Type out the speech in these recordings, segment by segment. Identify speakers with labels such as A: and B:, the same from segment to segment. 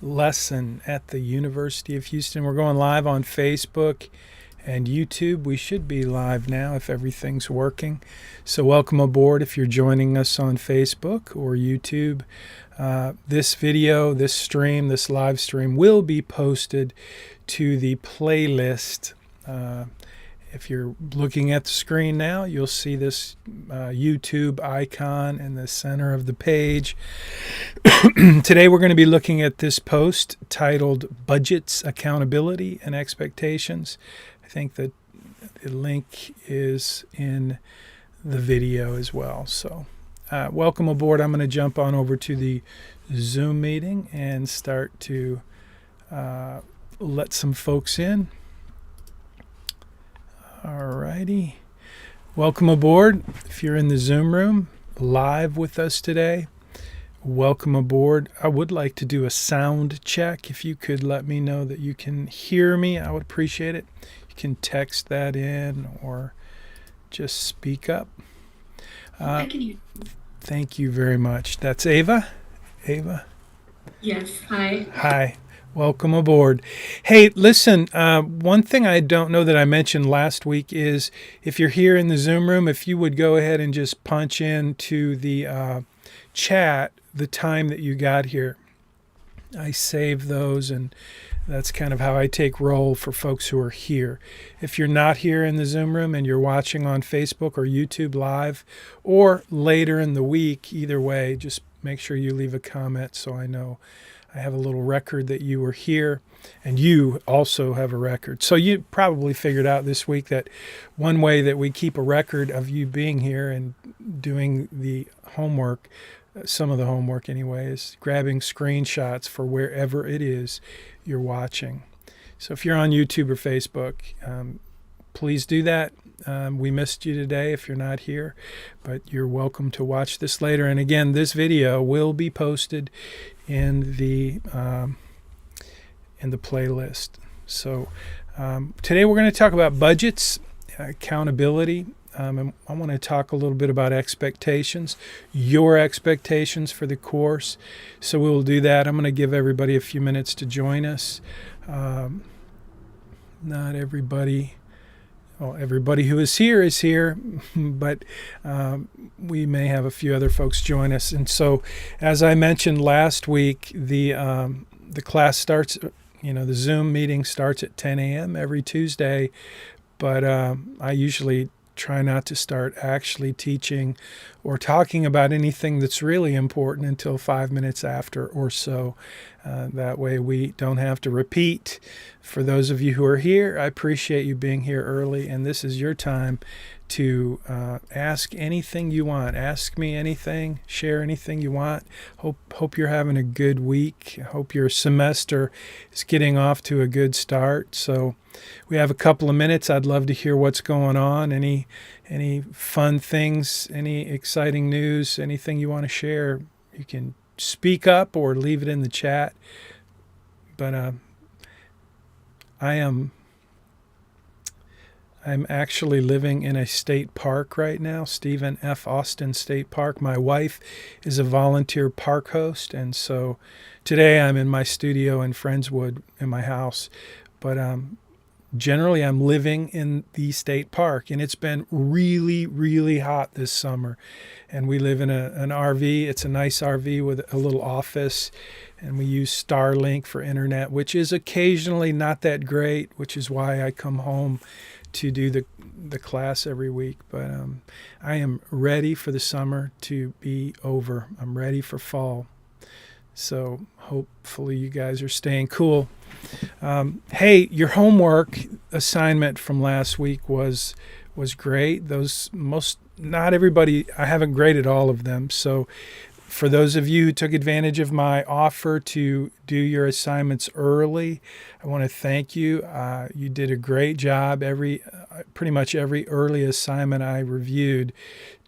A: lesson at the University of Houston. We're going live on Facebook and YouTube. We should be live now if everything's working. So welcome aboard if you're joining us on Facebook or YouTube. This video, this stream, this live stream will be posted to the playlist. If you're looking at the screen now, you'll see this YouTube icon in the center of the page. Today we're going to be looking at this post titled Budgets, Accountability, and Expectations. I think that the link is in the video as well. So welcome aboard. I'm going to jump on over to the Zoom meeting and start to let some folks in. Alrighty. Welcome aboard. If you're in the Zoom room live with us today, welcome aboard. I would like to do a sound check. If you could let me know that you can hear me, I would appreciate it. You can text that in or just speak up.
B: I can hear you.
A: Thank you very much. That's Ava. Ava?
B: Yes, hi.
A: Hi. Welcome aboard. Hey, listen, one thing I don't know that I mentioned last week is if you're here in the Zoom room, if you would go ahead and just punch into the chat the time that you got here. I save those, and that's kind of how I take roll for folks who are here. If you're not here in the Zoom room and you're watching on Facebook or YouTube live or later in the week, either way, just make sure you leave a comment so I know. I have a little record that you were here, and you also have a record. So you probably figured out this week that one way that we keep a record of you being here and doing the homework, some of the homework anyway, is grabbing screenshots for wherever it is you're watching. So if you're on YouTube or Facebook, please do that. We missed you today if you're not here, but you're welcome to watch this later. And again, this video will be posted in the playlist. So today we're going to talk about budgets, accountability. And I want to talk a little bit about expectations, your expectations for the course. So we'll do that. I'm going to give everybody a few minutes to join us. Not everybody. Well, everybody who is here, but we may have a few other folks join us. And so, as I mentioned last week, the class starts, the Zoom meeting starts at 10 a.m. every Tuesday, but I usually try not to start actually teaching or talking about anything that's really important until 5 minutes after or so. That way we don't have to repeat. For those of you who are here, I appreciate you being here early, and this is your time to ask anything you want. Ask me anything, share anything you want. Hope you're having a good week. Hope your semester is getting off to a good start. So we have a couple of minutes. I'd love to hear what's going on. Any fun things, any exciting news, anything you want to share, you can speak up or leave it in the chat. But I'm actually living in a state park right now, Stephen F. Austin State Park. My wife is a volunteer park host, and so today I'm in my studio in Friendswood in my house. But generally I'm living in the state park, and it's been really, really hot this summer. And we live in an RV. It's a nice RV with a little office, and we use Starlink for internet, which is occasionally not that great, which is why I come home to do the class every week. But I am ready for the summer to be over. I'm ready for fall. So hopefully you guys are staying cool. Hey, your homework assignment from last week was great. Not everybody, I haven't graded all of them. So for those of you who took advantage of my offer to do your assignments early, I want to thank you. You did a great job. Pretty much every early assignment I reviewed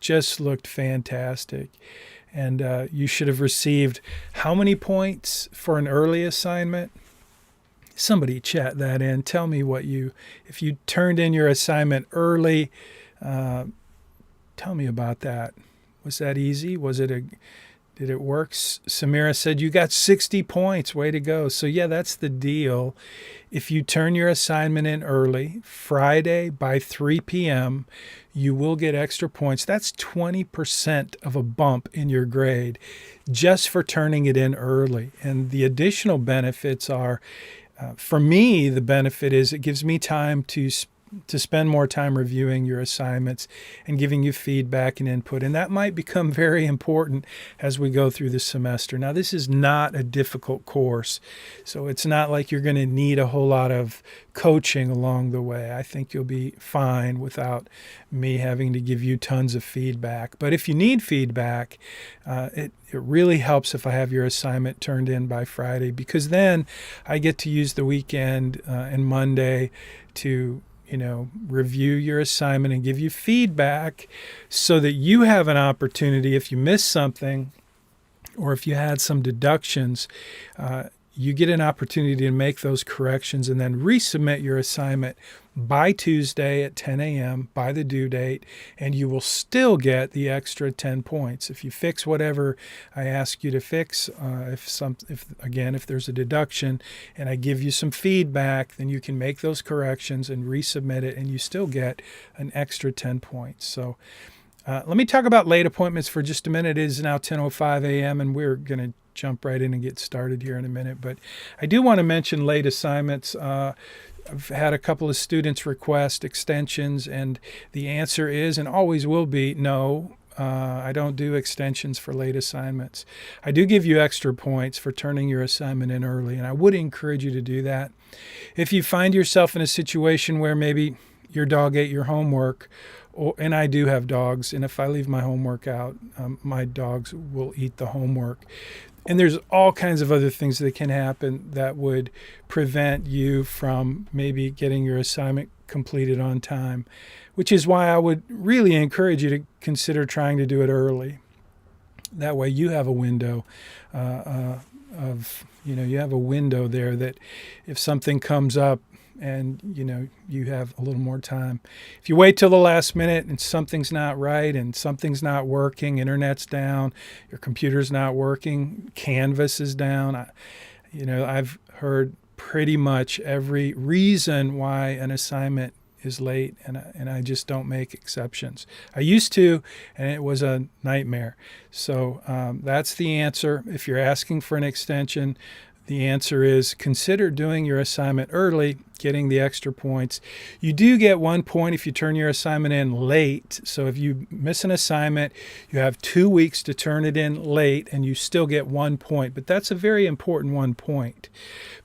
A: just looked fantastic. And you should have received how many points for an early assignment? Somebody chat that in. Tell me if you turned in your assignment early, tell me about that. Was that easy? Did it work? Samira said, you got 60 points. Way to go. So, yeah, that's the deal. If you turn your assignment in early, Friday by 3 p.m., you will get extra points. That's 20% of a bump in your grade just for turning it in early. And the additional benefits are, for me, the benefit is it gives me time to spend more time reviewing your assignments and giving you feedback and input. And that might become very important as we go through the semester. Now, this is not a difficult course, so it's not like you're going to need a whole lot of coaching along the way. I think you'll be fine without me having to give you tons of feedback. But if you need feedback, it really helps if I have your assignment turned in by Friday, because then I get to use the weekend and Monday to review your assignment and give you feedback so that you have an opportunity, if you miss something or if you had some deductions, you get an opportunity to make those corrections and then resubmit your assignment by Tuesday at 10 a.m. by the due date, and you will still get the extra 10 points. If you fix whatever I ask you to fix, if there's a deduction and I give you some feedback, then you can make those corrections and resubmit it, and you still get an extra 10 points. So let me talk about late appointments for just a minute. It is now 10:05 a.m. and we're going to jump right in and get started here in a minute. But I do want to mention late assignments. I've had a couple of students request extensions, and the answer is and always will be no. I don't do extensions for late assignments. I do give you extra points for turning your assignment in early, and I would encourage you to do that. If you find yourself in a situation where maybe your dog ate your homework, and I do have dogs, and if I leave my homework out, my dogs will eat the homework. And there's all kinds of other things that can happen that would prevent you from maybe getting your assignment completed on time, which is why I would really encourage you to consider trying to do it early. That way you have a window you have a window there that if something comes up, and you have a little more time. If you wait till the last minute and something's not right and something's not working, internet's down, your computer's not working, Canvas is down, I've heard pretty much every reason why an assignment is late, and I just don't make exceptions. I used to, and it was a nightmare. So that's the answer. If you're asking for an extension, the answer is consider doing your assignment early, getting the extra points. You do get 1 point if you turn your assignment in late. So if you miss an assignment, you have 2 weeks to turn it in late, and you still get 1 point. But that's a very important 1 point,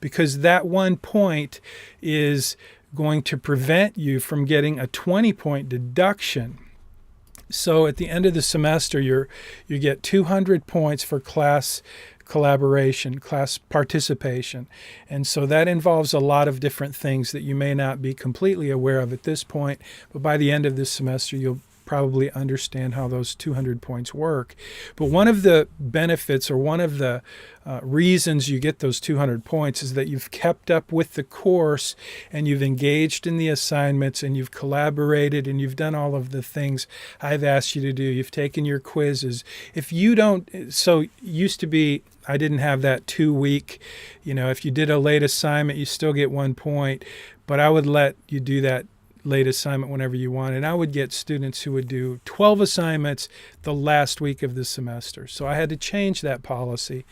A: because that 1 point is going to prevent you from getting a 20-point deduction. So at the end of the semester, you get 200 points for class collaboration, class participation. And so that involves a lot of different things that you may not be completely aware of at this point, but by the end of this semester, you'll probably understand how those 200 points work. But one of the benefits, or one of the reasons you get those 200 points, is that you've kept up with the course and you've engaged in the assignments and you've collaborated and you've done all of the things I've asked you to do. You've taken your quizzes. If you don't, so used to be, I didn't have that 2 week, if you did a late assignment, you still get 1 point, but I would let you do that late assignment whenever you want. And I would get students who would do 12 assignments the last week of the semester. So I had to change that policy,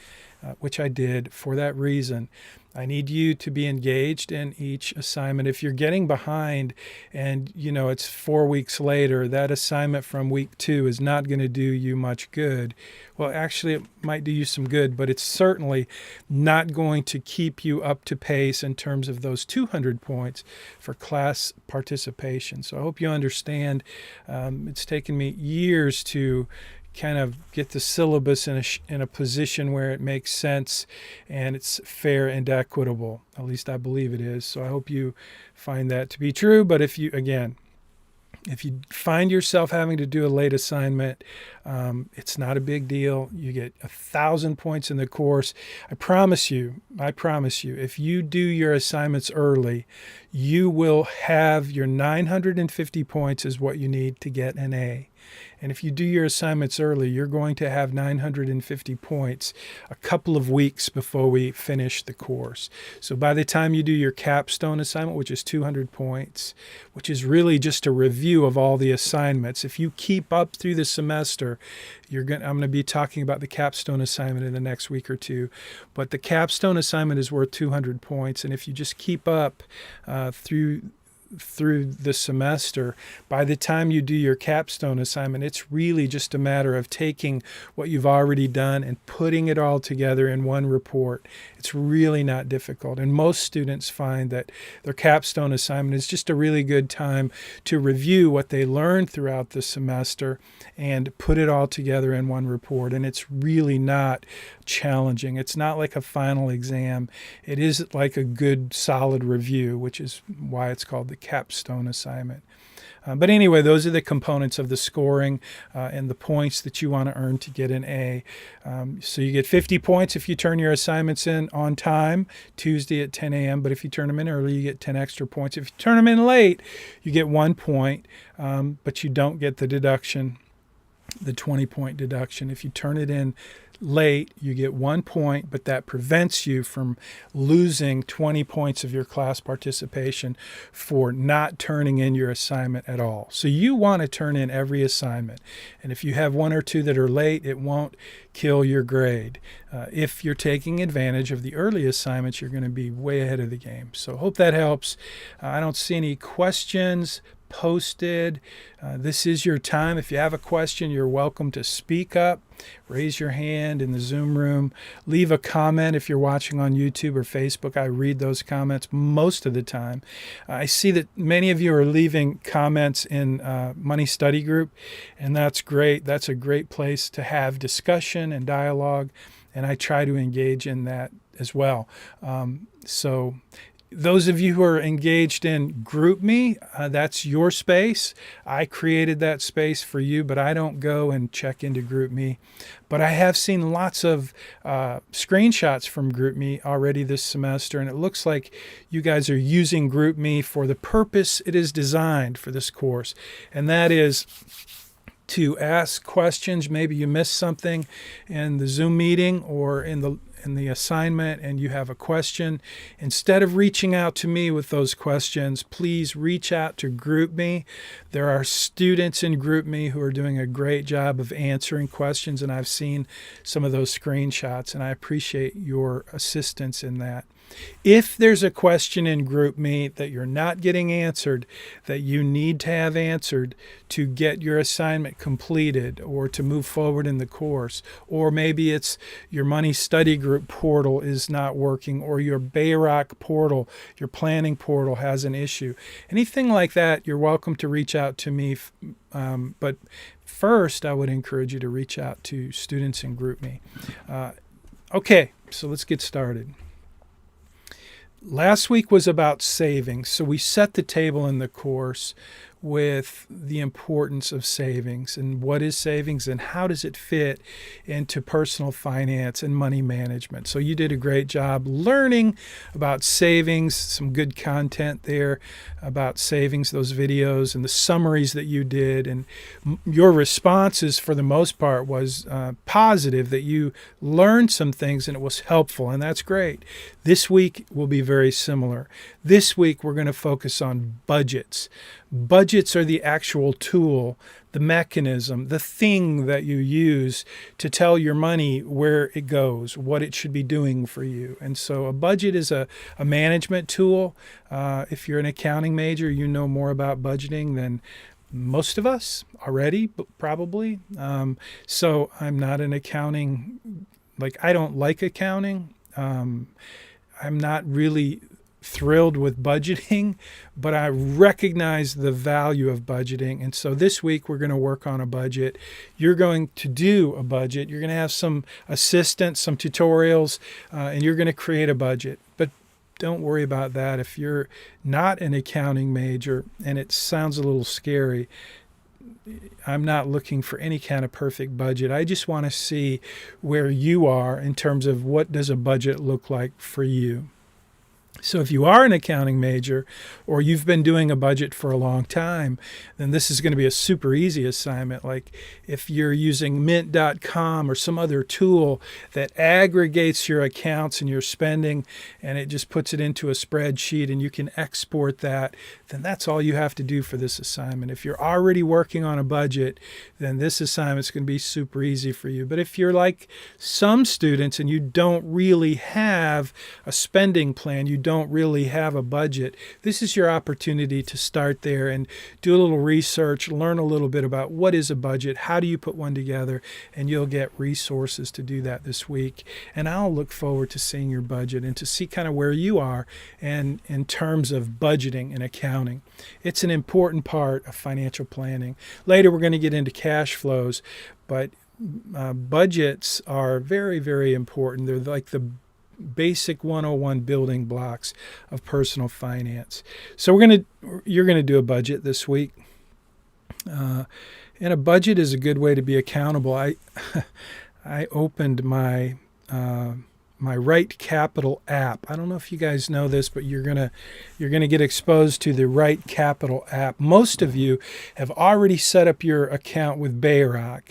A: which I did for that reason. I need you to be engaged in each assignment. If you're getting behind and, it's 4 weeks later, that assignment from week 2 is not going to do you much good. Well, actually, it might do you some good, but it's certainly not going to keep you up to pace in terms of those 200 points for class participation. So I hope you understand. It's taken me years to kind of get the syllabus in a position where it makes sense and it's fair and equitable. At least I believe it is. So I hope you find that to be true. But if you find yourself having to do a late assignment, it's not a big deal. You get 1,000 points in the course. I promise you, if you do your assignments early, you will have your 950 points is what you need to get an A. And if you do your assignments early, you're going to have 950 points a couple of weeks before we finish the course. So by the time you do your capstone assignment, which is 200 points, which is really just a review of all the assignments, if you keep up through the semester, I'm going to be talking about the capstone assignment in the next week or two. But the capstone assignment is worth 200 points. And if you just keep up through the semester, by the time you do your capstone assignment, it's really just a matter of taking what you've already done and putting it all together in one report. It's really not difficult. And most students find that their capstone assignment is just a really good time to review what they learned throughout the semester and put it all together in one report. And it's really not challenging. It's not like a final exam. It is like a good, solid review, which is why it's called the capstone assignment. But anyway, those are the components of the scoring and the points that you want to earn to get an A. So you get 50 points if you turn your assignments in on time, Tuesday at 10 a.m. But if you turn them in early, you get 10 extra points. If you turn them in late, you get 1 point, but you don't get the deduction, the 20-point deduction. If you turn it in late, you get 1 point, but that prevents you from losing 20 points of your class participation for not turning in your assignment at all. So you want to turn in every assignment. And if you have one or two that are late, it won't kill your grade. If you're taking advantage of the early assignments, you're going to be way ahead of the game. So hope that helps. I don't see any questions posted. This is your time. If you have a question, you're welcome to speak up. Raise your hand in the Zoom room. Leave a comment if you're watching on YouTube or Facebook. I read those comments most of the time. I see that many of you are leaving comments in Money Study Group, and that's great. That's a great place to have discussion and dialogue, and I try to engage in that as well. So those of you who are engaged in GroupMe, that's your space. I created that space for you, but I don't go and check into GroupMe. But I have seen lots of screenshots from GroupMe already this semester, and it looks like you guys are using GroupMe for the purpose it is designed for this course, and that is to ask questions. Maybe you missed something in the Zoom meeting or in the assignment and you have a question. Instead of reaching out to me with those questions, please reach out to GroupMe. There are students in GroupMe who are doing a great job of answering questions, and I've seen some of those screenshots, and I appreciate your assistance in that. If there's a question in GroupMe that you're not getting answered, that you need to have answered to get your assignment completed or to move forward in the course, or maybe it's your Money Study Group portal is not working, or your Bayrock portal, your planning portal has an issue, anything like that, you're welcome to reach out to me. But first, I would encourage you to reach out to students in GroupMe. Okay, so let's get started. Last week was about savings, so we set the table in the course with the importance of savings and what is savings and how does it fit into personal finance and money management. So you did a great job learning about savings, some good content there about savings, those videos and the summaries that you did, and your responses for the most part was positive, that you learned some things and it was helpful, and that's great. This week will be very similar. This week we're going to focus on budgets. Budgets are the actual tool, the mechanism, the thing that you use to tell your money where it goes, what it should be doing for you. And so a budget is a management tool. If you're an accounting major, you know more about budgeting than most of us already, probably. So I'm not an accounting, I don't like accounting. I'm not really thrilled with budgeting, but I recognize the value of budgeting. And so this week we're going to work on a budget. You're going to do a budget. You're going to have some assistance, some tutorials, and you're going to create a budget. But don't worry about that. If you're not an accounting major and it sounds a little scary, I'm not looking for any kind of perfect budget. I just want to see where you are in terms of what does a budget look like for you. So if you are an accounting major or you've been doing a budget for a long time, then this is going to be a super easy assignment. Like if you're using mint.com or some other tool that aggregates your accounts and your spending and it just puts it into a spreadsheet and you can export that, then that's all you have to do for this assignment. If you're already working on a budget, then this assignment's going to be super easy for you. But if you're like some students and you don't really have a spending plan, you don't really have a budget, this is your opportunity to start there and do a little research, learn a little bit about what is a budget, how do you put one together, and you'll get resources to do that this week. And I'll look forward to seeing your budget and to see kind of where you are and in terms of budgeting and accounting. It's an important part of financial planning. Later we're going to get into cash flows, but budgets are very, very important. They're like the basic 101 building blocks of personal finance. So you're going to do a budget this week. And a budget is a good way to be accountable. I opened my my Right Capital app. I don't know if you guys know this, but you're gonna get exposed to the Right Capital app. Most of you have already set up your account with Bauer,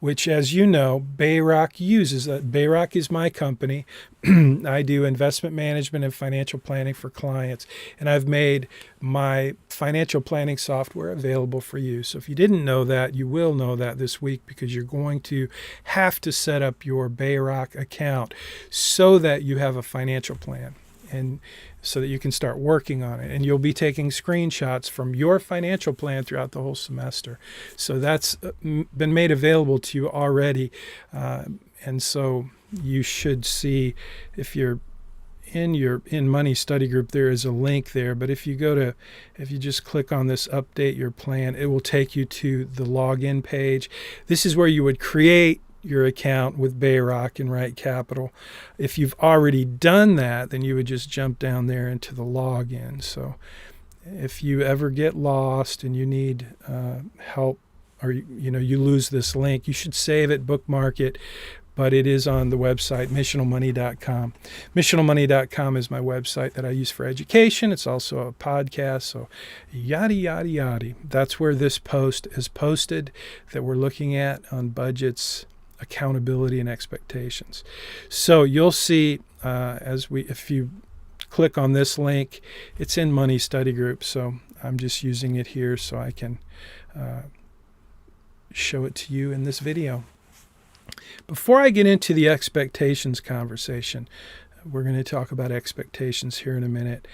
A: which, as you know, Bauer uses. Bauer is my company. I do investment management and financial planning for clients, and I've made my financial planning software available for you. So if you didn't know that, you will know that this week because you're going to have to set up your Bauer account so that you have a financial plan and so that you can start working on it. And you'll be taking screenshots from your financial plan throughout the whole semester. So that's been made available to you already. And so you should see, if you're in Money Study Group, there is a link there. But if you just click on this update your plan, it will take you to the login page. This is where you would create your account with Bauer and Right Capital. If you've already done that, then you would just jump down there into the login. So if you ever get lost and you need help, or you lose this link, you should save it, bookmark it. But it is on the website, missionalmoney.com. Missionalmoney.com is my website that I use for education. It's also a podcast, so yada, yada, yada. That's where this post is posted that we're looking at on budgets, accountability, and expectations. So you'll see if you click on this link, it's in Money Study Group. So I'm just using it here so I can show it to you in this video. Before I get into the expectations conversation, we're going to talk about expectations here in a minute.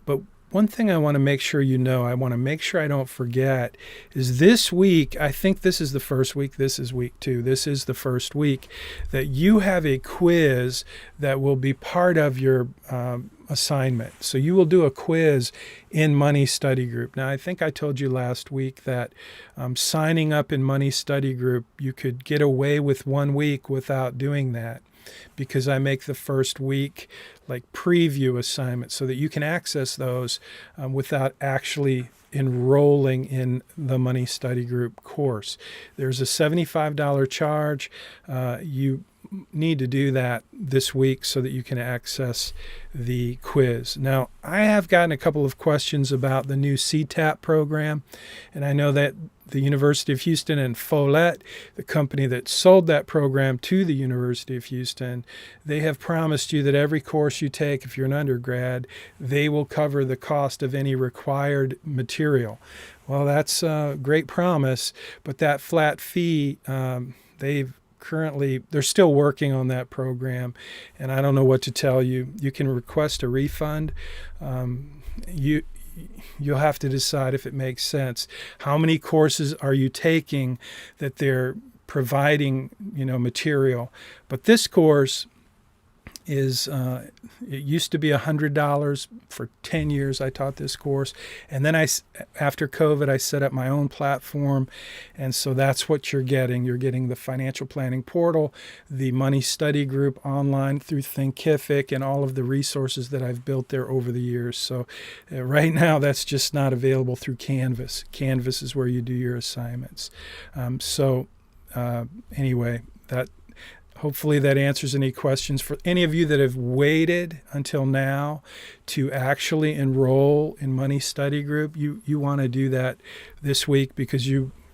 A: But one thing I want to make sure I want to make sure I don't forget, is this week, I think this is the first week, this is week 2, this is the first week that you have a quiz that will be part of your assignment. So you will do a quiz in Money Study Group. Now, I think I told you last week that signing up in Money Study Group, you could get away with 1 week without doing that, because I make the first week like preview assignments so that you can access those without actually enrolling in the Money Study Group course. There's a $75 charge. You need to do that this week so that you can access the quiz. Now, I have gotten a couple of questions about the new CTAP program, and I know that the University of Houston and Follett, the company that sold that program to the University of Houston, they have promised you that every course you take, if you're an undergrad, they will cover the cost of any required material. Well, that's a great promise, but that flat fee, they're still working on that program, and I don't know what to tell you. You can request a refund. You'll have to decide if it makes sense. How many courses are you taking that they're providing, material? But this course is, it used to be $100 for 10 years. I taught this course. And then after COVID, I set up my own platform. And so that's what you're getting. You're getting the financial planning portal, the Money Study Group online through Thinkific, and all of the resources that I've built there over the years. So right now, that's just not available through Canvas. Canvas is where you do your assignments. Anyway, that Hopefully that answers any questions. For any of you that have waited until now to actually enroll in Money Study Group, you want to do that this week, because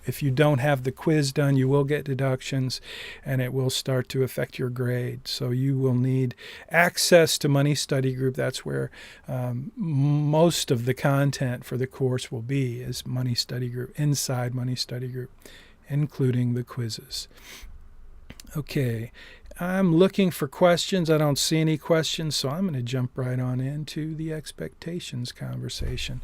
A: if you don't have the quiz done, you will get deductions and it will start to affect your grade. So you will need access to Money Study Group. That's where most of the content for the course will be, is Money Study Group, inside Money Study Group, including the quizzes. Okay, I'm looking for questions. I don't see any questions, so I'm going to jump right on into the expectations conversation.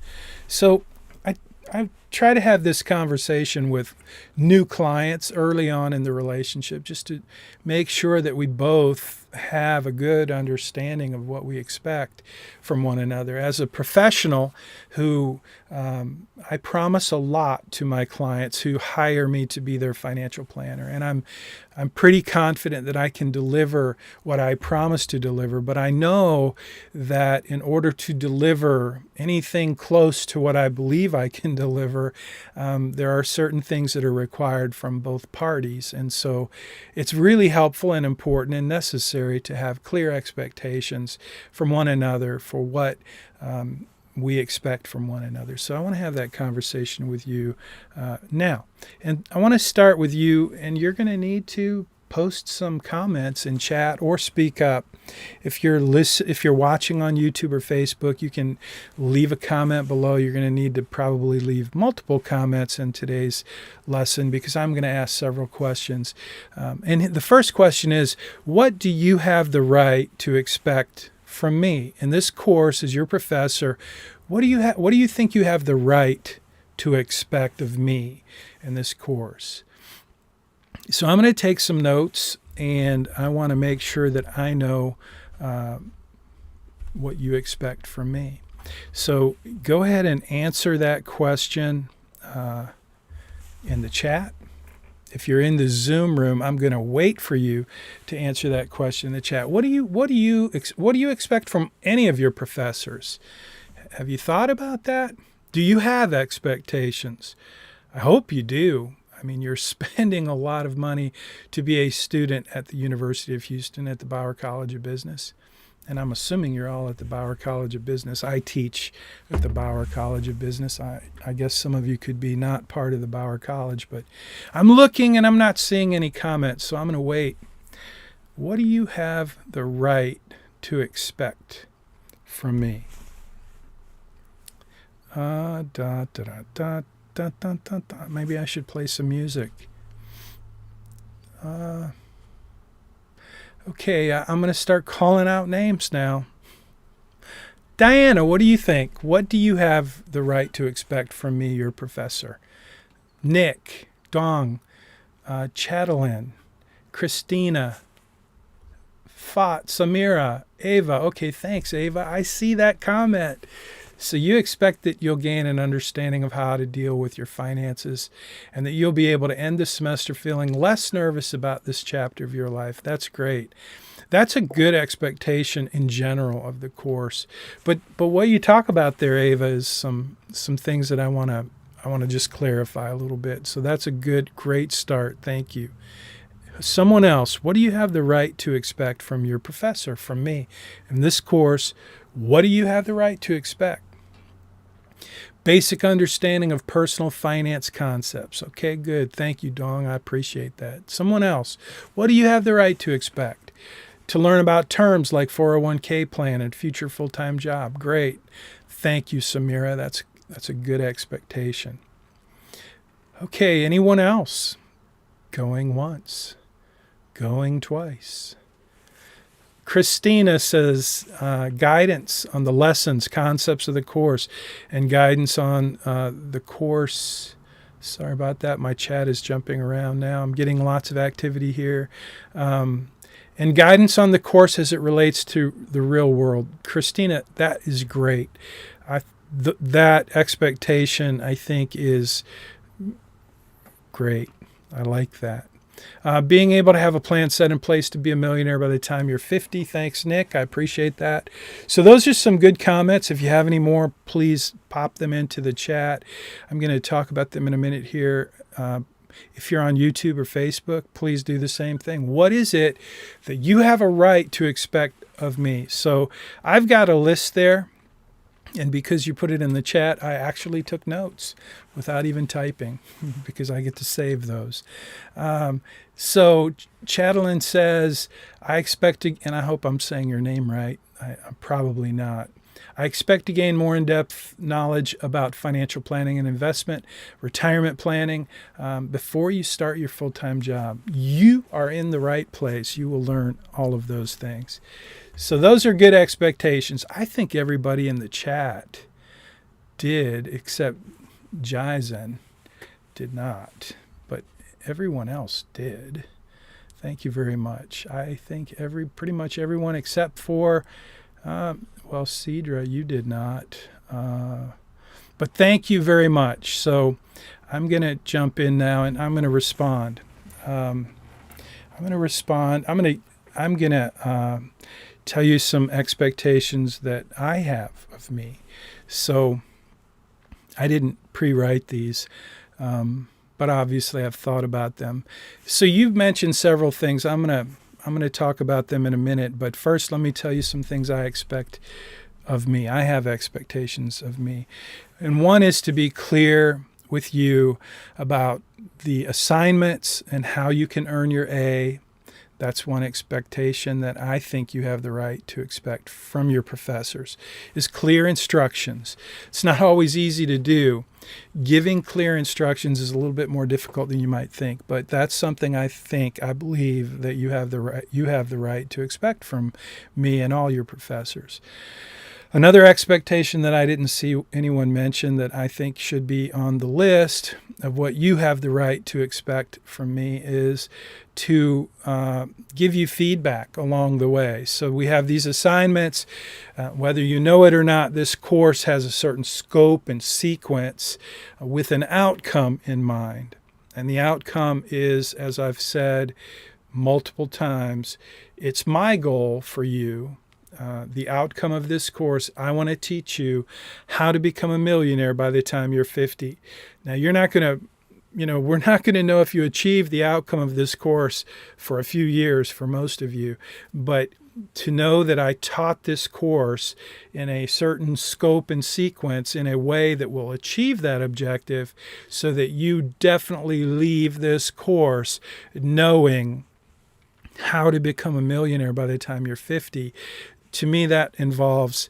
A: So I try to have this conversation with new clients early on in the relationship, just to make sure that we both have a good understanding of what we expect from one another. As a professional who I promise a lot to my clients who hire me to be their financial planner, and I'm pretty confident that I can deliver what I promise to deliver, but I know that in order to deliver anything close to what I believe I can deliver, there are certain things that are required from both parties. And so it's really helpful and important and necessary to have clear expectations from one another for what we expect from one another. So I want to have that conversation with you now. And I want to start with you, and you're going to need to post some comments in chat or speak up. If you're watching on YouTube or Facebook, you can leave a comment below. You're going to need to probably leave multiple comments in today's lesson, because I'm going to ask several questions. And the first question is, what do you have the right to expect from me? In this course, as your professor, what do you think you have the right to expect of me in this course? So I'm going to take some notes, and I want to make sure that I know what you expect from me. So go ahead and answer that question in the chat. If you're in the Zoom room, I'm going to wait for you to answer that question in the chat. What do you expect from any of your professors? Have you thought about that? Do you have expectations? I hope you do. I mean, you're spending a lot of money to be a student at the University of Houston at the Bauer College of Business. And I'm assuming you're all at the Bauer College of Business. I teach at the Bauer College of Business. I guess some of you could be not part of the Bauer College, but I'm looking and I'm not seeing any comments, so I'm going to wait. What do you have the right to expect from me? Maybe I should play some music. Okay, I'm going to start calling out names now. Diana, what do you think? What do you have the right to expect from me, your professor? Nick, Dong, Chatelain, Christina, Fat, Samira, Ava. Okay, thanks, Ava. I see that comment. So you expect that you'll gain an understanding of how to deal with your finances, and that you'll be able to end the semester feeling less nervous about this chapter of your life. That's great. That's a good expectation in general of the course. But what you talk about there, Ava, is some things that I want to just clarify a little bit. So that's a great start. Thank you. Someone else, what do you have the right to expect from your professor, from me? In this course, what do you have the right to expect? Basic understanding of personal finance concepts. Okay, good. Thank you, Dong. I appreciate that. Someone else, what do you have the right to expect? To learn about terms like 401k plan and future full-time job. Great. Thank you, Samira. That's a good expectation. Okay, anyone else? Going once. Going twice. Christina says guidance on the lessons, concepts of the course, and guidance on the course. Sorry about that. My chat is jumping around now. I'm getting lots of activity here. And guidance on the course as it relates to the real world. Christina, that is great. That expectation, I think, is great. I like that. Being able to have a plan set in place to be a millionaire by the time you're 50. Thanks, Nick. I appreciate that. So those are some good comments. If you have any more, please pop them into the chat. I'm going to talk about them in a minute here. If you're on YouTube or Facebook, please do the same thing. What is it that you have a right to expect of me? So I've got a list there. And because you put it in the chat, I actually took notes without even typing because I get to save those. So Chatelain says, I expect to, and I hope I'm saying your name right. I'm probably not. I expect to gain more in-depth knowledge about financial planning and investment, retirement planning, before you start your full-time job. You are in the right place. You will learn all of those things. So those are good expectations. I think everybody in the chat did, except Jizen did not, but everyone else did. Thank you very much. I think pretty much everyone except for, Cedra, you did not. But thank you very much. So I'm going to jump in now and I'm going to respond. I'm going to tell you some expectations that I have of me. So I didn't pre-write these, but obviously I've thought about them. So you've mentioned several things. I'm gonna talk about them in a minute, but first let me tell you some things I expect of me. I have expectations of me. And one is to be clear with you about the assignments and how you can earn your A. That's one expectation that I think you have the right to expect from your professors, is clear instructions. It's not always easy to do. Giving clear instructions is a little bit more difficult than you might think, but that's something I believe that you have the right to expect from me and all your professors. Another expectation that I didn't see anyone mention that I think should be on the list of what you have the right to expect from me is to give you feedback along the way. So we have these assignments. Whether you know it or not, this course has a certain scope and sequence with an outcome in mind. And the outcome is, as I've said multiple times, it's my goal for you. The outcome of this course, I want to teach you how to become a millionaire by the time you're 50. Now, we're not going to know if you achieve the outcome of this course for a few years for most of you, but to know that I taught this course in a certain scope and sequence in a way that will achieve that objective so that you definitely leave this course knowing how to become a millionaire by the time you're 50. To me, that involves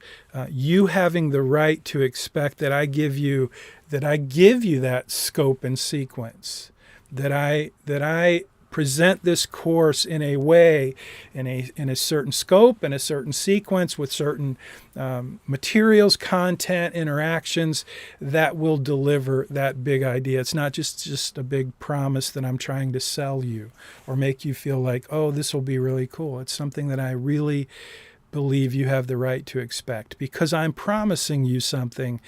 A: you having the right to expect that I give you that scope and sequence, that I present this course in a way, in a certain scope and a certain sequence with certain materials, content, interactions that will deliver that big idea. It's not just a big promise that I'm trying to sell you or make you feel like, oh, this will be really cool. It's something that I really believe you have the right to expect. Because I'm promising you something,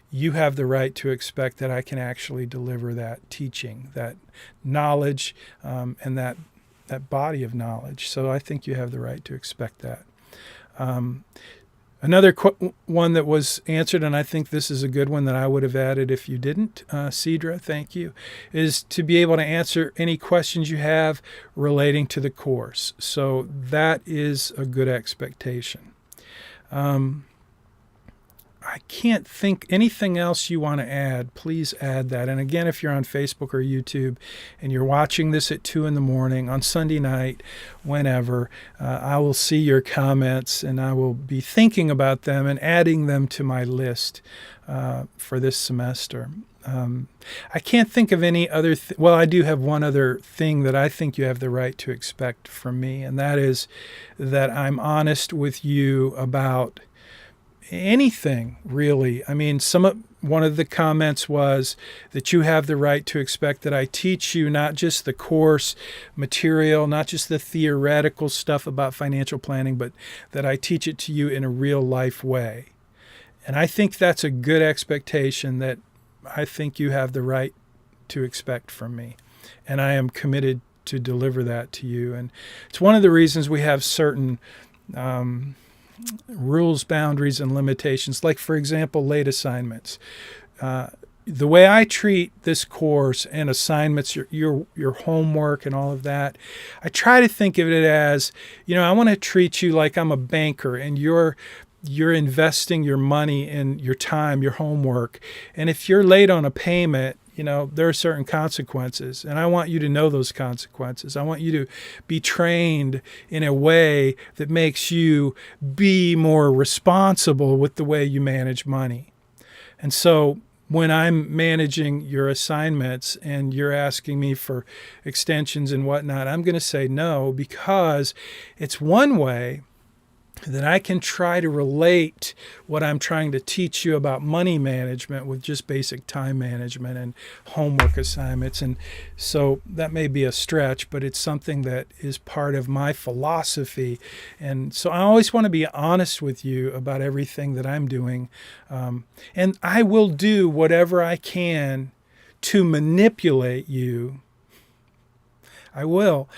A: you have the right to expect that I can actually deliver that teaching, that knowledge, and that body of knowledge. So I think you have the right to expect that. Another one that was answered, and I think this is a good one that I would have added if you didn't, Cedra, thank you, is to be able to answer any questions you have relating to the course. So that is a good expectation. I can't think anything else you want to add. Please add that. And again, if you're on Facebook or YouTube and you're watching this at 2 a.m. on Sunday night, whenever, I will see your comments and I will be thinking about them and adding them to my list for this semester. I can't think of any other, well, I do have one other thing that I think you have the right to expect from me, and that is that I'm honest with you about anything, really. I mean, one of the comments was that you have the right to expect that I teach you not just the course material, not just the theoretical stuff about financial planning, but that I teach it to you in a real life way. And I think that's a good expectation that I think you have the right to expect from me. And I am committed to deliver that to you. And it's one of the reasons we have certain rules, boundaries, and limitations. Like, for example, late assignments. the way I treat this course and assignments, your homework and all of that, I try to think of it as, I want to treat you like I'm a banker and you're investing your money and your time, your homework. And if you're late on a payment, there are certain consequences, and I want you to know those consequences. I want you to be trained in a way that makes you be more responsible with the way you manage money. And so when I'm managing your assignments and you're asking me for extensions and whatnot, I'm going to say no, because it's one way that I can try to relate what I'm trying to teach you about money management with just basic time management and homework assignments. And so that may be a stretch, but it's something that is part of my philosophy. And so I always want to be honest with you about everything that I'm doing. And I will do whatever I can to manipulate you. I will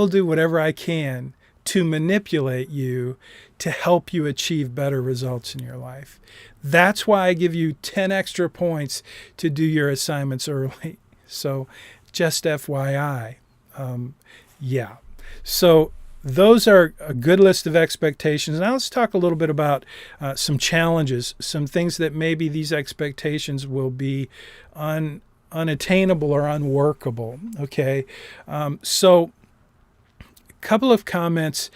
A: do whatever I can to manipulate you to help you achieve better results in your life. That's why I give you 10 extra points to do your assignments early. So just FYI. Yeah. So those are a good list of expectations. Now let's talk a little bit about some challenges, some things that maybe these expectations will be unattainable or unworkable. Okay. So a couple of comments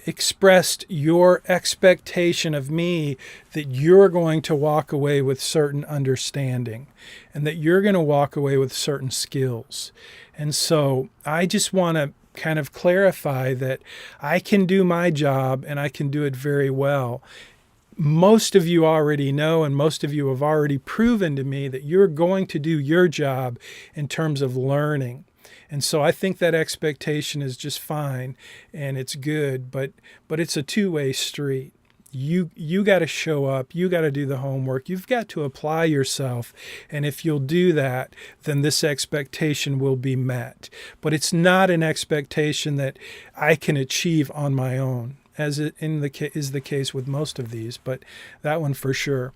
A: expressed your expectation of me that you're going to walk away with certain understanding and that you're going to walk away with certain skills. And so I just want to kind of clarify that I can do my job and I can do it very well. Most of you already know, and most of you have already proven to me that you're going to do your job in terms of learning. And so I think that expectation is just fine and it's good, but it's a two-way street. You got to show up, you got to do the homework, you've got to apply yourself. And if you'll do that, then this expectation will be met. But it's not an expectation that I can achieve on my own, as it is the case with most of these, but that one for sure.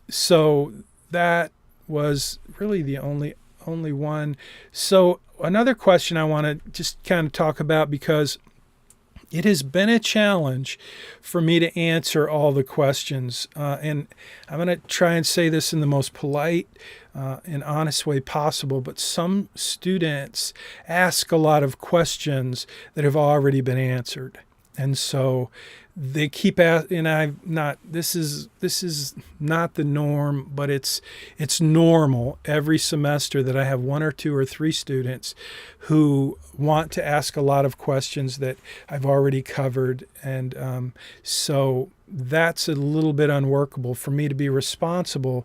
A: So that was really the only one. So another question I want to just kind of talk about, because it has been a challenge for me to answer all the questions. And I'm going to try and say this in the most polite and honest way possible, but some students ask a lot of questions that have already been answered. And so they keep asking, and this is not the norm, but it's normal every semester that I have one or two or three students who want to ask a lot of questions that I've already covered. And so that's a little bit unworkable for me to be responsible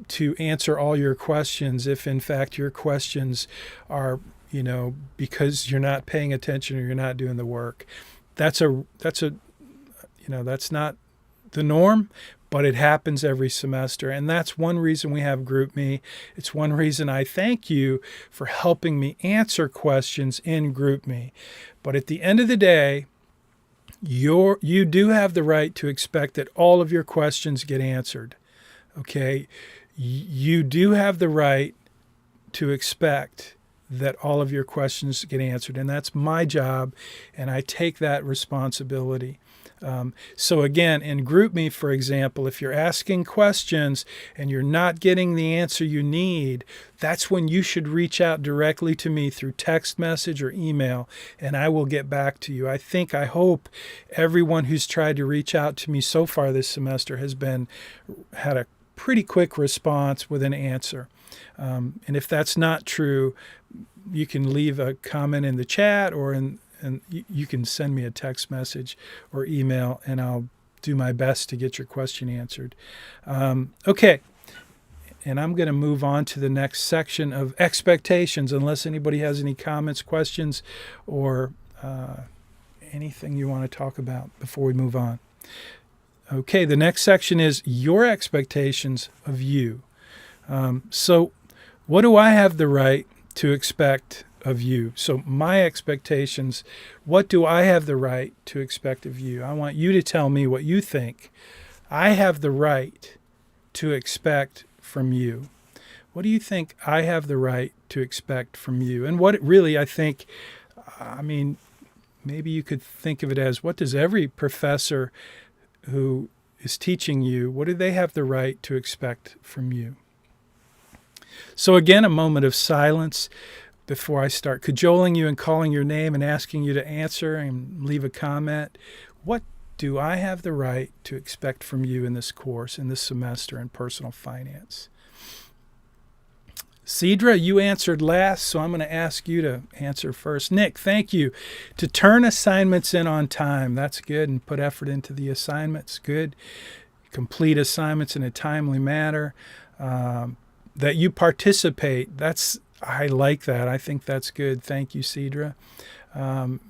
A: to answer all your questions if in fact your questions are, because you're not paying attention or you're not doing the work. That's not the norm, but it happens every semester. And that's one reason we have GroupMe. It's one reason I thank you for helping me answer questions in GroupMe. But at the end of the day, you do have the right to expect that all of your questions get answered. Okay? You do have the right to expect that all of your questions get answered. And that's my job, and I take that responsibility. So again, in GroupMe, for example, if you're asking questions and you're not getting the answer you need, that's when you should reach out directly to me through text message or email, and I will get back to you. I hope everyone who's tried to reach out to me so far this semester has had a pretty quick response with an answer. And if that's not true, you can leave a comment in the chat and you can send me a text message or email, and I'll do my best to get your question answered. Okay. And I'm going to move on to the next section of expectations, unless anybody has any comments, questions, or anything you want to talk about before we move on. Okay, the next section is your expectations of you. So what do I have the right to expect of you? So my expectations, what do I have the right to expect of you? I want you to tell me what you think I have the right to expect from you? What do you think I have the right to expect from you? And what really, I think, I mean, maybe you could think of it as, what does every professor who is teaching you, what do they have the right to expect from you? So again, a moment of silence before I start cajoling you and calling your name and asking you to answer and leave a comment. What do I have the right to expect from you in this course, in this semester in personal finance? Cedra, you answered last, so I'm going to ask you to answer first. Nick, thank you. To turn assignments in on time, that's good, and put effort into the assignments, good. Complete assignments in a timely manner. That you participate, I like that. I think that's good. Thank you, Cedra. And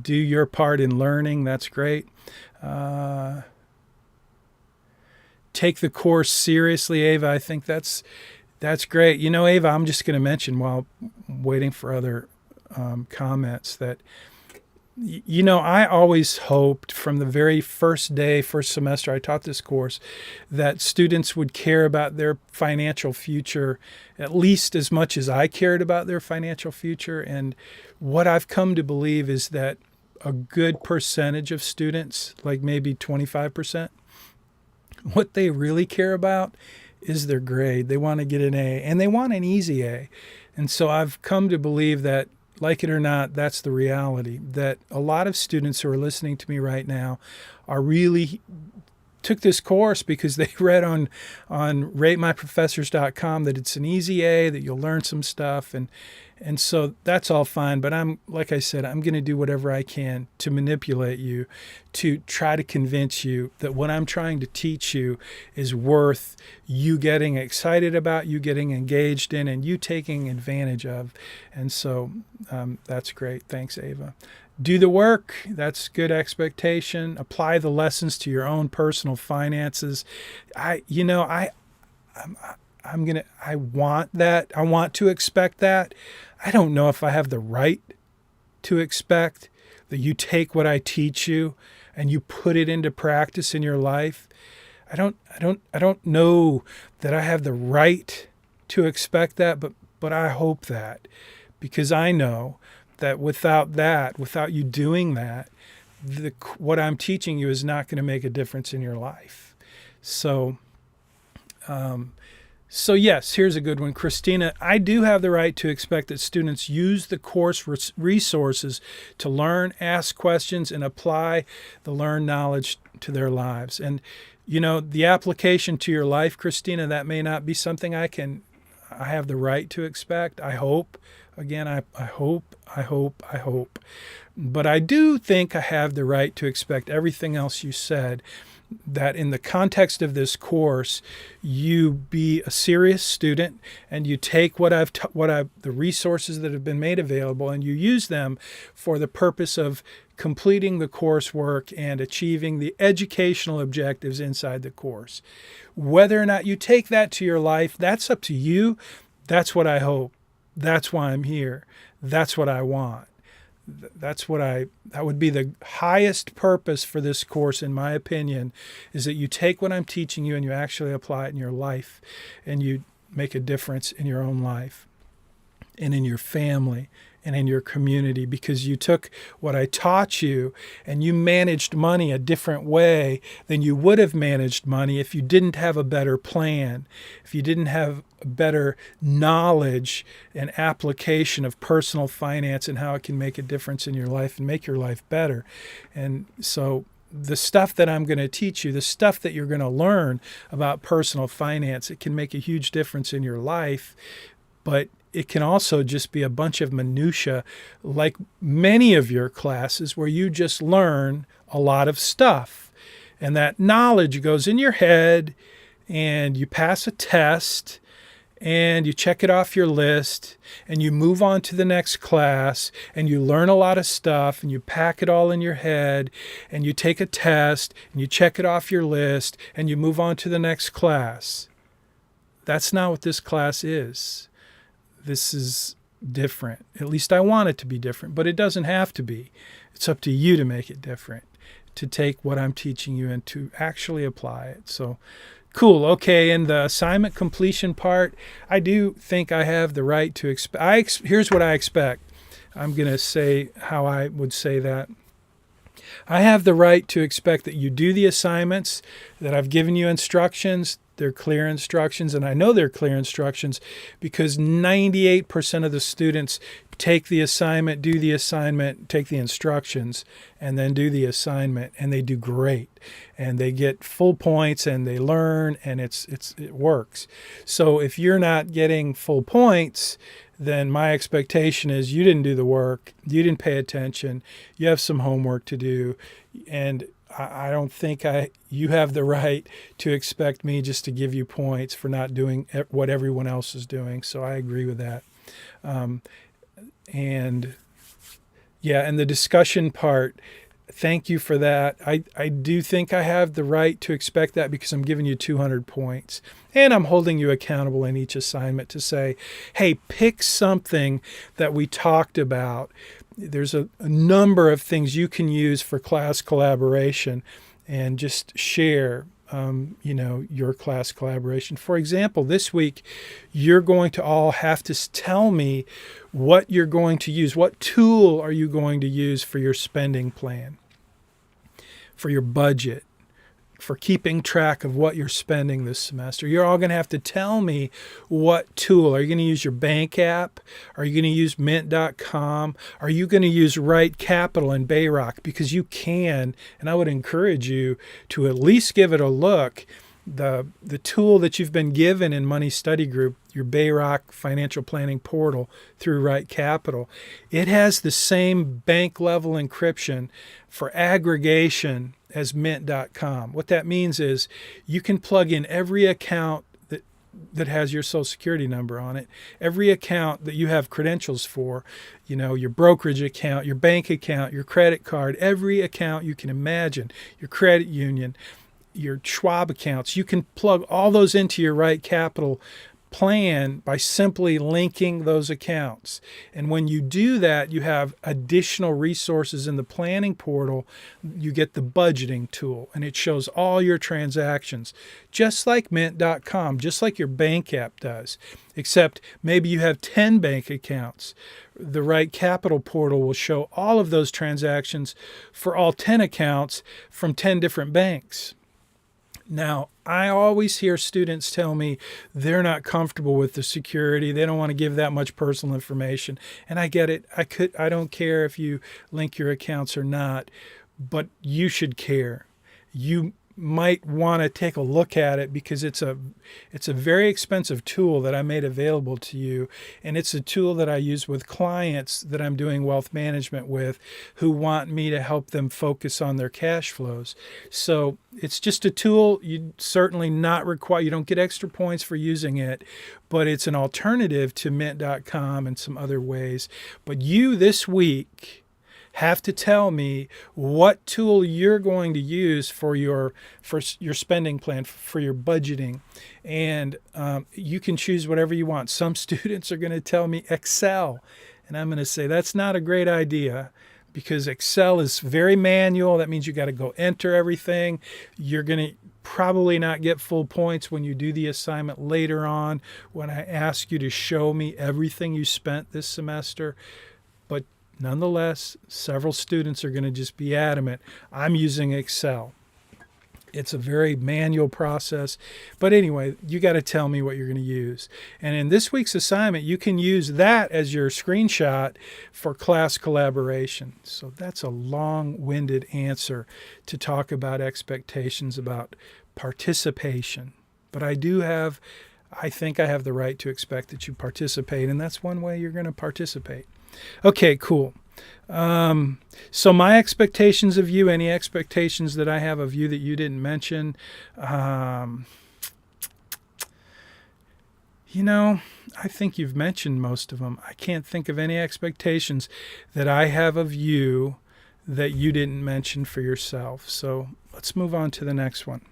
A: do your part in learning, that's great. Take the course seriously, Ava. I think that's great. You know, Ava, I'm just going to mention while waiting for other comments that, you know, I always hoped from the very first semester I taught this course, that students would care about their financial future at least as much as I cared about their financial future. And what I've come to believe is that a good percentage of students, like maybe 25%, what they really care about is their grade. They want to get an A, and they want an easy A. And so I've come to believe that, like it or not, that's the reality, that a lot of students who are listening to me right now are really took this course because they read on ratemyprofessors.com that it's an easy A, that you'll learn some stuff, and so that's all fine. But like I said, I'm going to do whatever I can to manipulate you, to try to convince you that what I'm trying to teach you is worth you getting excited about, you getting engaged in, and you taking advantage of. And so that's great. Thanks, Ava. Do the work. That's good expectation. Apply the lessons to your own personal finances. I want that. I want to expect that. I don't know if I have the right to expect that you take what I teach you and you put it into practice in your life. I don't know that I have the right to expect that, but I hope that, because I know that without you doing that, what I'm teaching you is not going to make a difference in your life. So yes, here's a good one. Christina, I do have the right to expect that students use the course resources to learn, ask questions, and apply the learned knowledge to their lives. And, you know, the application to your life, Christina, that may not be something I have the right to expect. I hope. Again, I hope. But I do think I have the right to expect everything else you said, that in the context of this course, you be a serious student and you take the resources that have been made available and you use them for the purpose of completing the coursework and achieving the educational objectives inside the course. Whether or not you take that to your life, that's up to you. That's what I hope. That's why I'm here. That's what I want. That would be the highest purpose for this course, in my opinion, is that you take what I'm teaching you and you actually apply it in your life and you make a difference in your own life and in your family and in your community, because you took what I taught you and you managed money a different way than you would have managed money if you didn't have a better plan, if you didn't have better knowledge and application of personal finance and how it can make a difference in your life and make your life better. And so the stuff that I'm going to teach you, the stuff that you're going to learn about personal finance, it can make a huge difference in your life, but it can also just be a bunch of minutia, like many of your classes where you just learn a lot of stuff. And that knowledge goes in your head and you pass a test and you check it off your list and you move on to the next class and you learn a lot of stuff and you pack it all in your head and you take a test and you check it off your list and you move on to the next class. That's not what this class is. This is different. At least I want it to be different, but it doesn't have to be. It's up to you to make it different, to take what I'm teaching you and to actually apply it. So Cool. Okay. In the assignment completion part, I do think I have the right to expect. Here's what I expect. I'm going to say how I would say that. I have the right to expect that you do the assignments, that I've given you instructions. They're clear instructions, and I know they're clear instructions because 98% of the students take the assignment, do the assignment, take the instructions, and then do the assignment, and they do great. And they get full points, and they learn, and it works. So if you're not getting full points, then my expectation is you didn't do the work, you didn't pay attention, you have some homework to do, and I don't think you have the right to expect me just to give you points for not doing what everyone else is doing. So I agree with that. And the discussion part, thank you for that. I do think I have the right to expect that because I'm giving you 200 points. And I'm holding you accountable in each assignment to say, hey, pick something that we talked about. There's a number of things you can use for class collaboration and just share, your class collaboration. For example, this week, you're going to all have to tell me what you're going to use. What tool are you going to use for your spending plan, for your budget, for keeping track of what you're spending this semester? You're all going to have to tell me what tool. Are you going to use your bank app? Are you going to use mint.com? Are you going to use Right Capital and Bayrock? Because you can, and I would encourage you to at least give it a look. The tool that you've been given in Money Study Group, your Bayrock financial planning portal through Right Capital, it has the same bank level encryption for aggregation as mint.com. What that means is you can plug in every account that has your social security number on it, every account that you have credentials for, your brokerage account, your bank account, your credit card, every account you can imagine, your credit union, your Schwab accounts. You can plug all those into your Right Capital plan by simply linking those accounts. And when you do that, you have additional resources in the planning portal. You get the budgeting tool, and it shows all your transactions, just like mint.com, just like your bank app does, except maybe you have 10 bank accounts. The Right Capital portal will show all of those transactions for all 10 accounts from 10 different banks. Now, I always hear students tell me they're not comfortable with the security. They don't want to give that much personal information. And I get it. I don't care if you link your accounts or not, but you should care. You might want to take a look at it because it's a very expensive tool that I made available to you, and it's a tool that I use with clients that I'm doing wealth management with who want me to help them focus on their cash flows. So it's just a tool. You certainly not require, you don't get extra points for using it, but it's an alternative to mint.com and some other ways. But you this week have to tell me what tool you're going to use for your spending plan, for your budgeting. And you can choose whatever you want. Some students are going to tell me Excel, and I'm going to say that's not a great idea because Excel is very manual. That means you got to go enter everything. You're going to probably not get full points when you do the assignment later on when I ask you to show me everything you spent this semester. But nonetheless, several students are going to just be adamant, I'm using Excel. It's a very manual process. But anyway, you got to tell me what you're going to use. And in this week's assignment, you can use that as your screenshot for class collaboration. So that's a long-winded answer to talk about expectations, about participation. But I think I have the right to expect that you participate, and that's one way you're going to participate. Okay, cool. So my expectations of you, any expectations that I have of you that you didn't mention, I think you've mentioned most of them. I can't think of any expectations that I have of you that you didn't mention for yourself. So let's move on to the next one.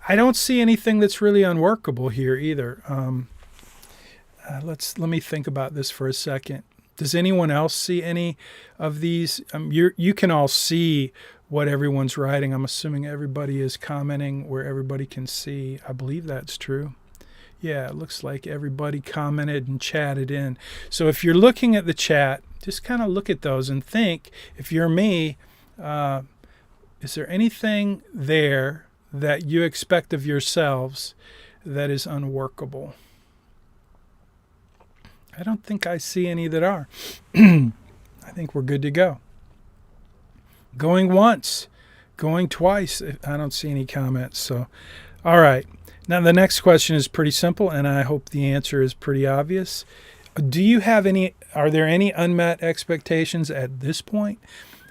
A: I don't see anything that's really unworkable here either. Let me think about this for a second. Does anyone else see any of these? You can all see what everyone's writing. I'm assuming everybody is commenting where everybody can see. I believe that's true. Yeah, it looks like everybody commented and chatted in. So if you're looking at the chat, just kind of look at those and think, if you're me, is there anything there that you expect of yourselves that is unworkable? I don't think I see any that are. I think we're good to go. Going once, going twice. I don't see any comments. So, all right. Now, the next question is pretty simple, and I hope the answer is pretty obvious. Are there any unmet expectations at this point?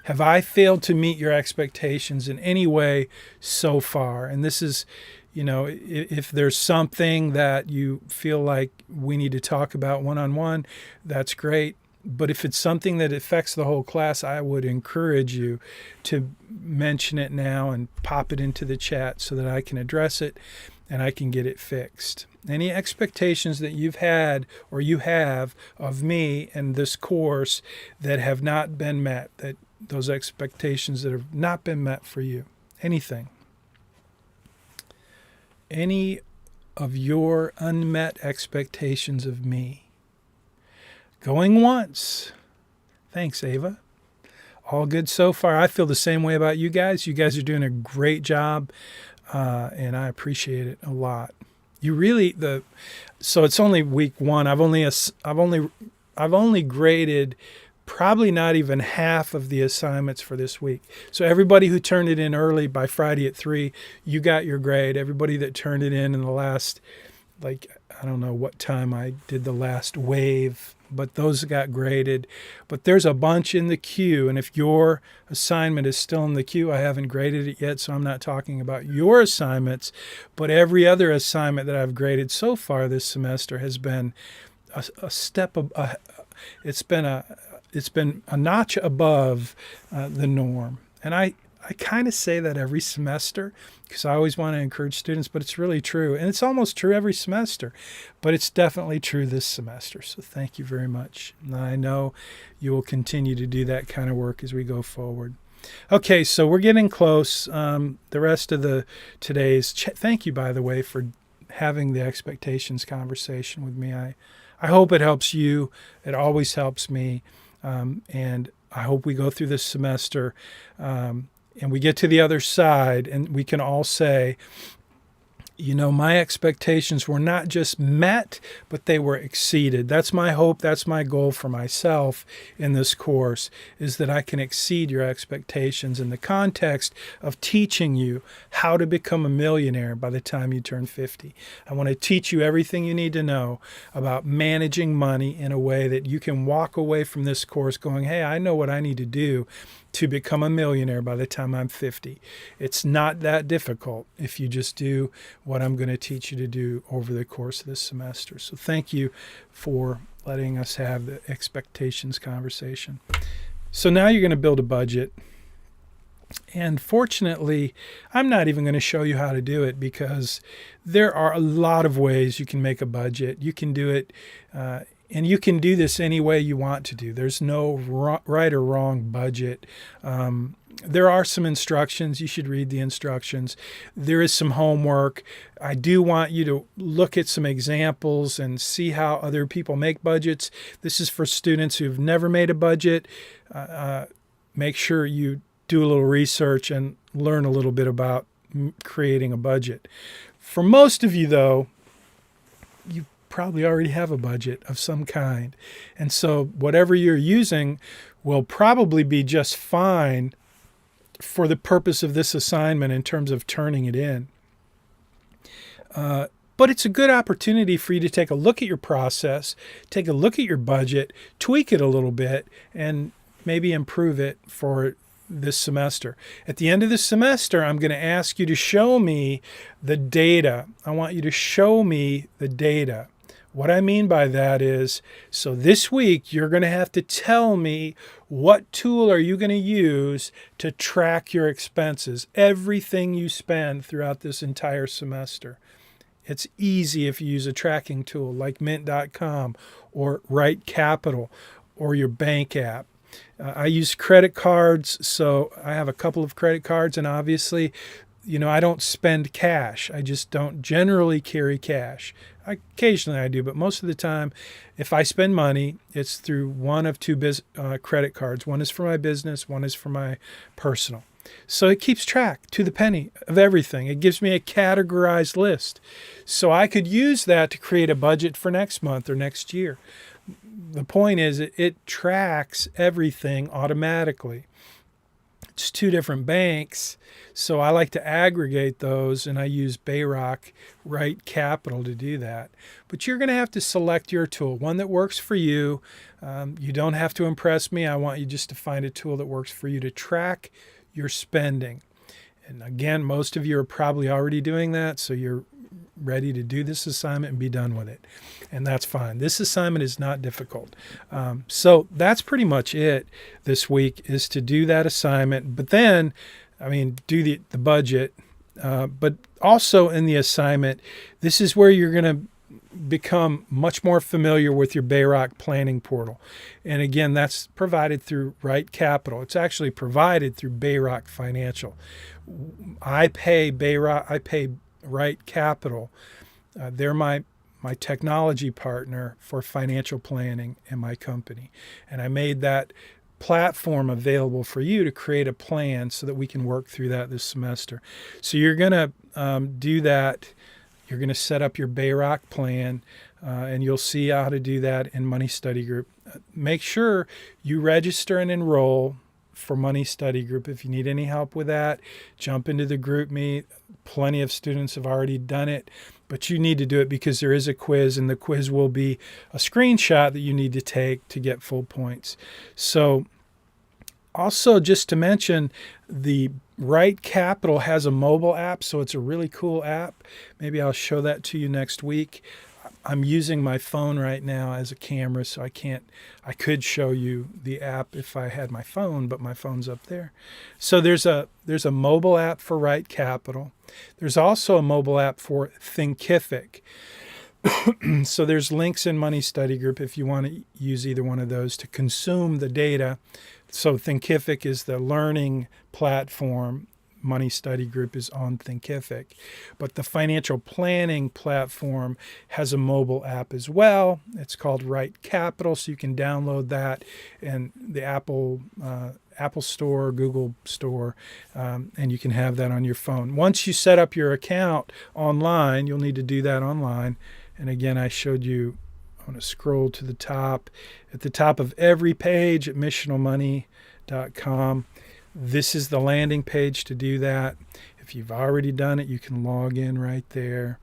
A: Have I failed to meet your expectations in any way so far? And this is, if there's something that you feel like we need to talk about one-on-one, that's great. But if it's something that affects the whole class, I would encourage you to mention it now and pop it into the chat so that I can address it and I can get it fixed. Any expectations that you've had or you have of me and this course that have not been met, that those expectations that have not been met for you, anything. Any of your unmet expectations of me. Going once. Thanks, Ava. All good so far. I feel the same way about you guys. You guys are doing a great job, and I appreciate it a lot. So it's only week one. I've only graded probably not even half of the assignments for this week. So everybody who turned it in early by Friday at 3, you got your grade. Everybody that turned it in the last, I don't know what time I did the last wave, but those got graded. But there's a bunch in the queue, and if your assignment is still in the queue, I haven't graded it yet, so I'm not talking about your assignments, but every other assignment that I've graded so far this semester has been a step it's been a notch above the norm. And I kind of say that every semester because I always want to encourage students, but it's really true. And it's almost true every semester, but it's definitely true this semester. So thank you very much. And I know you will continue to do that kind of work as we go forward. Okay, so we're getting close. The rest of today's thank you, by the way, for having the expectations conversation with me. I hope it helps you. It always helps me. And I hope we go through this semester and we get to the other side and we can all say, my expectations were not just met, but they were exceeded. That's my hope. That's my goal for myself in this course, is that I can exceed your expectations in the context of teaching you how to become a millionaire by the time you turn 50. I want to teach you everything you need to know about managing money in a way that you can walk away from this course going, hey, I know what I need to do to become a millionaire by the time I'm 50. It's not that difficult if you just do what I'm going to teach you to do over the course of this semester. So thank you for letting us have the expectations conversation. So now you're going to build a budget. And fortunately, I'm not even going to show you how to do it because there are a lot of ways you can make a budget. You can do it and you can do this any way you want to do. There's no right or wrong budget. There are some instructions. You should read the instructions. There is some homework. I do want you to look at some examples and see how other people make budgets. This is for students who've never made a budget. Make sure you do a little research and learn a little bit about creating a budget. For most of you, though, you probably already have a budget of some kind. And so whatever you're using will probably be just fine for the purpose of this assignment in terms of turning it in. But it's a good opportunity for you to take a look at your process, take a look at your budget, tweak it a little bit, and maybe improve it for this semester. At the end of the semester, I'm going to ask you to show me the data. I want you to show me the data. What I mean by that is, so this week, you're going to have to tell me what tool are you going to use to track your expenses, everything you spend throughout this entire semester. It's easy if you use a tracking tool like mint.com or Right Capital or your bank app. I use credit cards, so I have a couple of credit cards, and obviously, I don't spend cash. I just don't generally carry cash. Occasionally I do, but most of the time, if I spend money, it's through one of two credit cards. One is for my business, one is for my personal. So it keeps track to the penny of everything. It gives me a categorized list. So I could use that to create a budget for next month or next year. The point is it tracks everything automatically. It's two different banks, so I like to aggregate those, and I use Bauer Right Capital to do that. But you're going to have to select your tool, one that works for you. You don't have to impress me. I want you just to find a tool that works for you to track your spending. And again, most of you are probably already doing that, so you're ready to do this assignment and be done with it. And that's fine. This assignment is not difficult. So that's pretty much it this week, is to do that assignment. But then, do the budget. But also in the assignment, this is where you're going to become much more familiar with your Bayrock planning portal. And again, that's provided through Right Capital. It's actually provided through Bayrock Financial. I pay Right Capital. They're my technology partner for financial planning in my company. And I made that platform available for you to create a plan so that we can work through that this semester. So you're going to do that. You're going to set up your Bayrock plan, and you'll see how to do that in Money Study Group. Make sure you register and enroll for Money Study Group. If you need any help with that, jump into the GroupMe. Plenty of students have already done it, but you need to do it because there is a quiz, and the quiz will be a screenshot that you need to take to get full points. So also, just to mention, the Right Capital has a mobile app, so it's a really cool app. Maybe I'll show that to you next week. I'm using my phone right now as a camera, so I could show you the app if I had my phone, but my phone's up there. So there's a mobile app for Right Capital. There's also a mobile app for Thinkific. So there's links in Money Study Group if you want to use either one of those to consume the data. So Thinkific is the learning platform. Money Study Group is on Thinkific. But the financial planning platform has a mobile app as well. It's called Right Capital, so you can download that in the Apple Store, Google Store, and you can have that on your phone. Once you set up your account online, you'll need to do that online. And again, I showed you, I'm going to scroll to the top. At the top of every page at missionalmoney.com, this is the landing page to do that. If you've already done it, you can log in right there.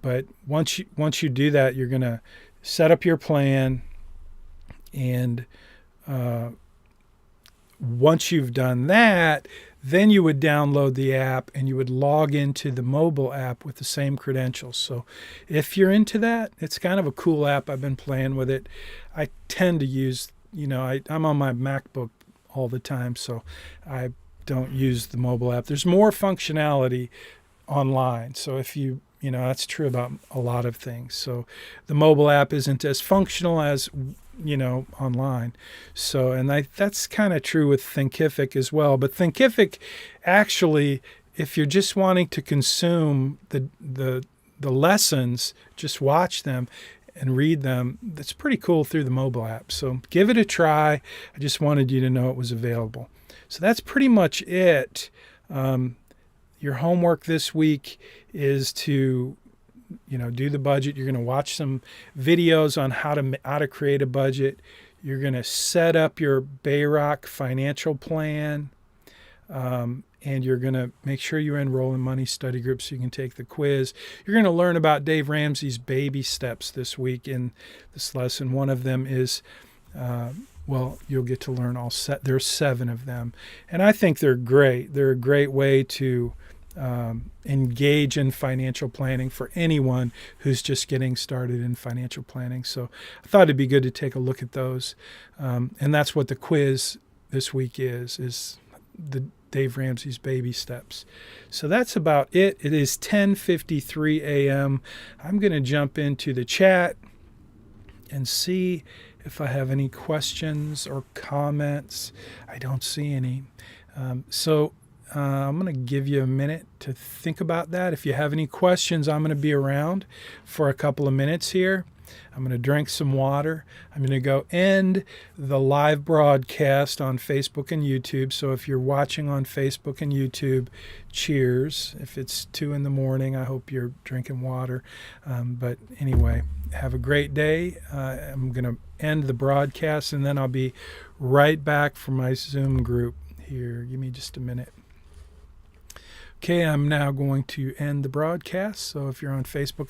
A: But once you do that, you're going to set up your plan, and once you've done that, then you would download the app and you would log into the mobile app with the same credentials. So if you're into that, it's kind of a cool app. I've been playing with it. I tend to use, I'm on my MacBook all the time, so I don't use the mobile app. There's more functionality online. So if that's true about a lot of things. So the mobile app isn't as functional as online. So, and that's kind of true with Thinkific as well. But Thinkific, actually, if you're just wanting to consume the lessons, just watch them and read them, that's pretty cool through the mobile app. So give it a try. I just wanted you to know it was available. So that's pretty much it. Your homework this week is to do the budget. You're going to watch some videos on how to create a budget. You're going to set up your Bayrock financial plan, and you're going to make sure you enroll in Money Study Group so you can take the quiz. You're going to learn about Dave Ramsey's baby steps this week in this lesson. One of them is, you'll get to learn there's 7 of them, and I think they're great. They're a great way to engage in financial planning for anyone who's just getting started in financial planning. So I thought it'd be good to take a look at those. And that's what the quiz this week is the Dave Ramsey's baby steps. So that's about it. It is 10:53 a.m. I'm going to jump into the chat and see if I have any questions or comments. I don't see any. So I'm going to give you a minute to think about that. If you have any questions, I'm going to be around for a couple of minutes here. I'm going to drink some water. I'm going to go end the live broadcast on Facebook and YouTube. So if you're watching on Facebook and YouTube, cheers. If it's 2 a.m, I hope you're drinking water. But anyway, have a great day. I'm going to end the broadcast, and then I'll be right back for my Zoom group here. Give me just a minute. Okay, I'm now going to end the broadcast. So if you're on Facebook